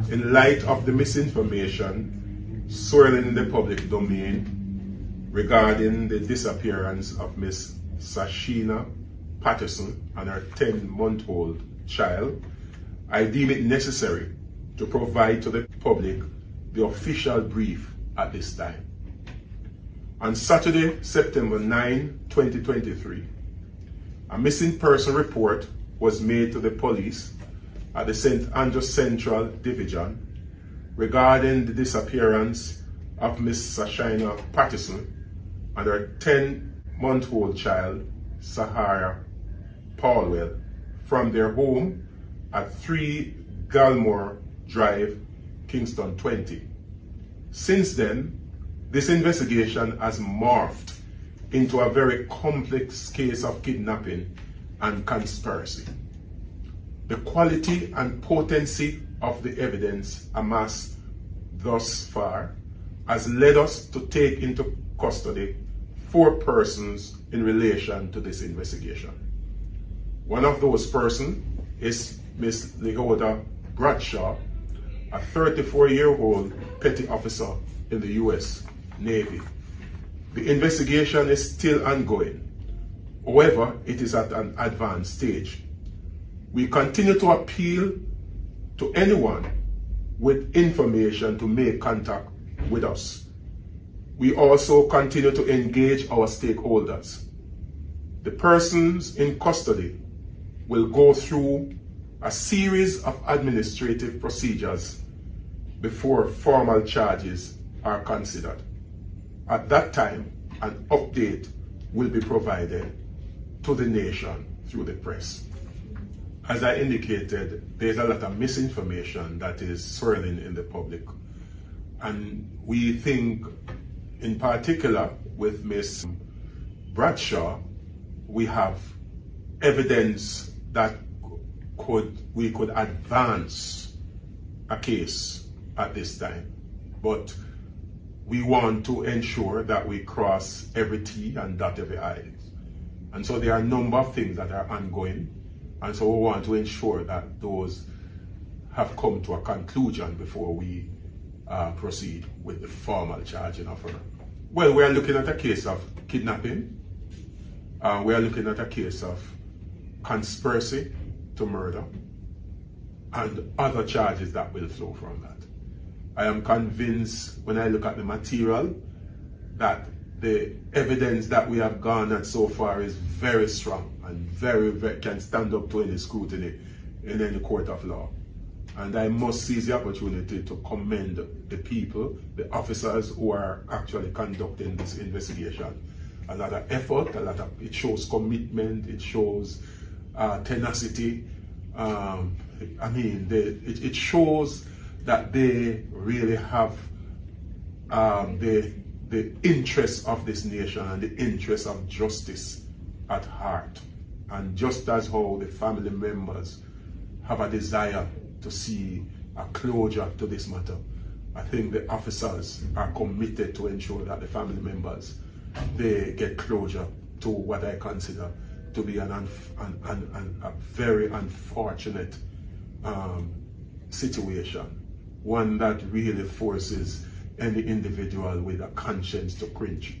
In light of the misinformation swirling in the public domain regarding the disappearance of Miss Sashina Patterson and her 10-month-old child, I deem it necessary to provide to the public the official brief at this time. On Saturday, September 9, 2023, a missing person report was made to the police at the St. Andrews Central Division regarding the disappearance of Miss Sashina Patterson and her 10-month-old child, Sahara Paulwell, from their home at 3 Galmore Drive, Kingston 20. Since then, this investigation has morphed into a very complex case of kidnapping and conspiracy. The quality and potency of the evidence amassed thus far has led us to take into custody 4 persons in relation to this investigation. One of those persons is Miss Lehoda Bradshaw, a 34-year-old petty officer in the U.S. Navy. The investigation is still ongoing. However, it is at an advanced stage. We continue to appeal to anyone with information to make contact with us. We also continue to engage our stakeholders. The persons in custody will go through a series of administrative procedures before formal charges are considered. At that time, an update will be provided to the nation through the press. As I indicated, there's a lot of misinformation that is swirling in the public. And we think, in particular with Miss Bradshaw, we have evidence that we could advance a case at this time. But we want to ensure that we cross every T and dot every I. And so there are a number of things that are ongoing. And so we want to ensure that those have come to a conclusion before we proceed with the formal charging of her. Well, we are looking at a case of kidnapping. We are looking at a case of conspiracy to murder and other charges that will flow from that. I am convinced when I look at the material that the evidence that we have garnered so far is very strong and very can stand up to any scrutiny in any court of law. And I must seize the opportunity to commend the people, the officers who are actually conducting this investigation. A lot of effort, it shows commitment, it shows tenacity. It shows that they really have the interests of this nation and the interests of justice at heart. And just as how the family members have a desire to see a closure to this matter, I think the officers are committed to ensure that the family members, they get closure to what I consider to be a very unfortunate situation, one that really forces any individual with a conscience to cringe.